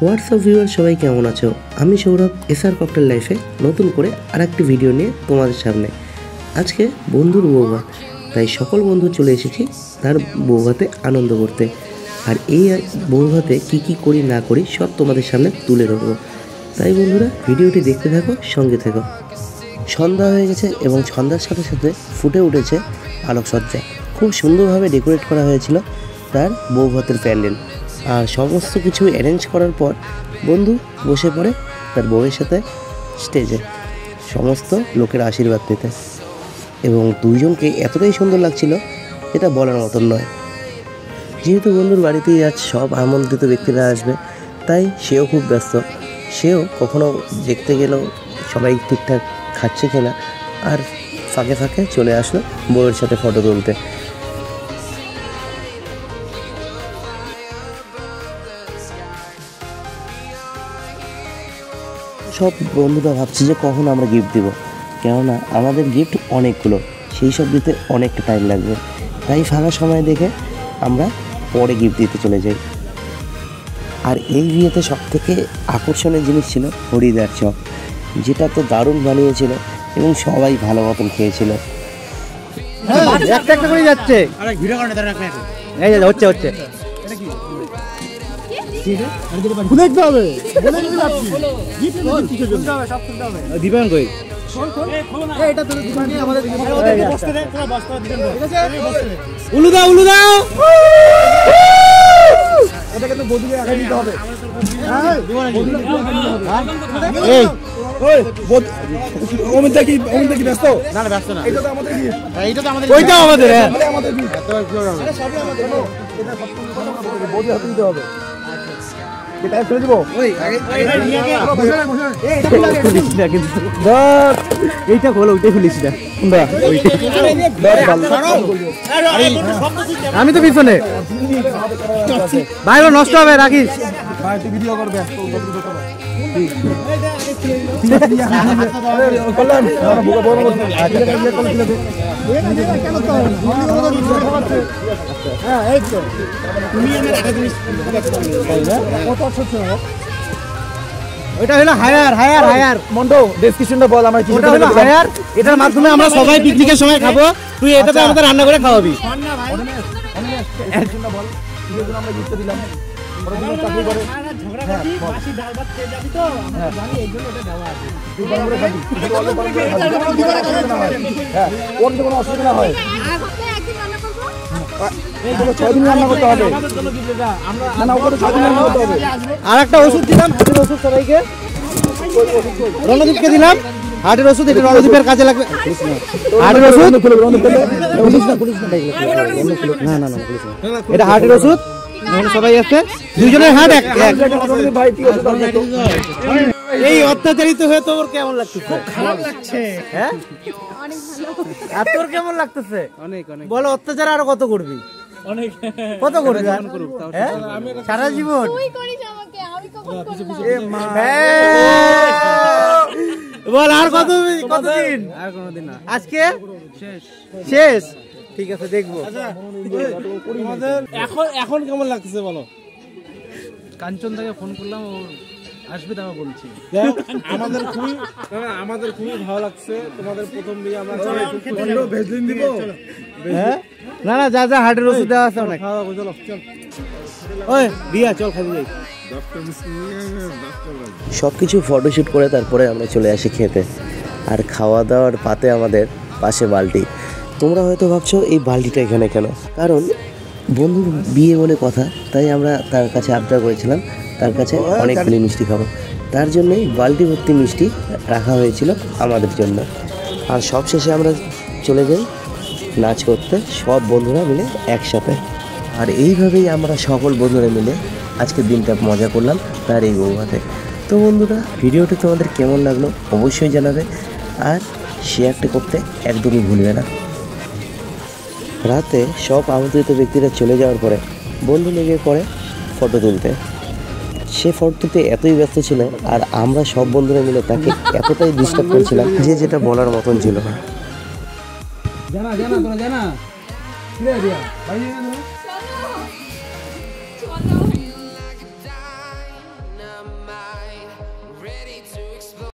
WhatsApp viewer সবাই কেমন আছো? আমি সৌরভ এসআর ককটেল লাইফে নতুন করে আরেকটি ভিডিও নিয়ে তোমাদের সামনে। আজকে বন্ধুর বৌভাত, তাই সকল বন্ধু চলে এসেছি তার বৌভাতে আনন্দ করতে। আর এই বৌভাতে কী করি না করি সব তোমাদের সামনে তুলে ধরবো। তাই বন্ধুরা ভিডিওটি দেখতে থাকো, সঙ্গে থেকো। সন্ধ্যা হয়ে গেছে এবং সন্ধ্যার সাথে সাথে ফুটে উঠেছে আলোকসজ্জা। খুব সুন্দরভাবে ডেকোরেট করা হয়েছিল তার বৌভাতের প্যান্ডেল। আর সমস্ত কিছু অ্যারেঞ্জ করার পর বন্ধু বসে পড়ে তার বউয়ের সাথে স্টেজে সমস্ত লোকের আশীর্বাদ নিতে, এবং দুইজনকে এতটাই সুন্দর লাগছিল এটা বলার মতন নয়। যেহেতু বন্ধুর বাড়িতেই আজ সব আমন্ত্রিত ব্যক্তিরা আসবে, তাই সেও খুব ব্যস্ত। সেও কখনো দেখতে গেলেও সবাই ঠিকঠাক খাচ্ছে কিনা, আর ফাঁকে ফাঁকে চলে আসলো বউয়ের সাথে ফটো তুলতে। সব বন্ধুরা ভাবছি যে কখন আমরা গিফট দেবো, কেননা আমাদের গিফট অনেকগুলো, সেই সব দিতে অনেকটা টাইম লাগবে। তাই ফাঁকা সময় দেখে আমরা পরে গিফট দিতে চলে যাই। আর এই বিয়েতে সবথেকে আকর্ষণীয় জিনিস ছিল হরিদার চপ, যেটা তো দারুণ বানিয়েছিল এবং সবাই ভালো মতন খেয়েছিল। একটা করে যাচ্ছে, হচ্ছে হচ্ছে দেখতে হবে, দিবেন কই উলুদা উলুদা এটা কিন্তু বদলে আগে দিতে হবে। এই ওমিতা কি ব্যস্ত? না না ব্যস্ত না, এটা তো আমাদের কি, এটা তো আমাদের, ওইটাও আমাদের, হ্যাঁ আমাদের কি, আরে সবই আমাদের, এটা সব কিছু বদলে হাতে দিতে হবে। এটা ফেলে দিব, ওই আগে এইটা খোলো, ওইটাই খুলিস না, আমি তো পিছনে ভাই নষ্ট হবে, রাখিস ভাই, তুই ভিডিও করবে ওইটা হলো হায়ার মন্ডো, ডেসক্রিপশনটা বল আমার, ওটা হলো হায়ার, এটার মাধ্যমে আমরা সবাই পিকনিকের সময় খাবো, তুই এটাতে আমাদের রান্না করে খাওয়াবি। আমরা গিফট দিলাম, কোনো অসুবিধা না হয়। আর একটা ওষুধ দিলাম, হাটের ওষুধ সবাইকে, রণদীপকে দিলাম হাটের ওষুধ, এটা রণদীপের কাজে লাগবে। হাটের ওষুধ, না এটা হাটের ওষুধ, সবাই আছে, দুজনের হাট এক। এই অত্যাচারিত হয়ে তোর কেমন লাগছে? খুব খারাপ লাগছে। হ্যাঁ আর তোর কেমন লাগতেছে? অনেক অনেক। বলো অত্যাচার আরো কত করবি? অনেক। কত করবি সারা জীবন? বল আর কতদিন? আর কোনদিন না, আজকে শেষ। ঠিক আছে দেখবো। এখন কেমন লাগতেছে বলো? কাঞ্চন দাকে ফোন করলাম, ও আসবে, তাও বলছি আমাদের খুবই ভালো লাগছে। তোমাদের প্রথম বিয়ে আমরা ভেজলিন দিব। হ্যাঁ না না, যা হাটের ওষুধ দেওয়া আছে অনেক। চলো চল, ওই দিয়া চল খাবি যাই। সব কিছু ফটোশ্যুট করে তারপরে আমরা চলে আসি খেতে। আর খাওয়া দাওয়ার পাতে আমাদের পাশে বালতি। তোমরা হয়তো ভাবছো এই বালতিটা এখানে কেন? কারণ বন্ধুর বিয়ে বলে কথা, তাই আমরা তার কাছে আবদার করেছিলাম তার কাছে অনেকগুলি মিষ্টি খাবো, তার জন্যই বালতি ভর্তি মিষ্টি রাখা হয়েছিল আমাদের জন্য। আর সব শেষে আমরা চলে যাই নাচ করতে, সব বন্ধুরা মিলে একসাথে। আর এইভাবেই আমরা সকল বন্ধুরা মিলে আজকের দিনটা মজা করলাম তার এই বৌভাতে। তো বন্ধুরা ভিডিওটি তোমাদের কেমন লাগলো অবশ্যই জানাবে, আর শেয়ারটা করতে একদমই ভুলবে না। রাতে সব আমন্ত্রিত ব্যক্তিরা চলে যাওয়ার পরে বন্ধু লেগে পড়ে ফটো তুলতে। সে ফটো তুলতে এতই ব্যস্ত ছিল, আর আমরা সব বন্ধুরা মিলে তাকে এতটাই ডিস্টার্ব করেছিলাম যে যেটা বলার মতন ছিল না।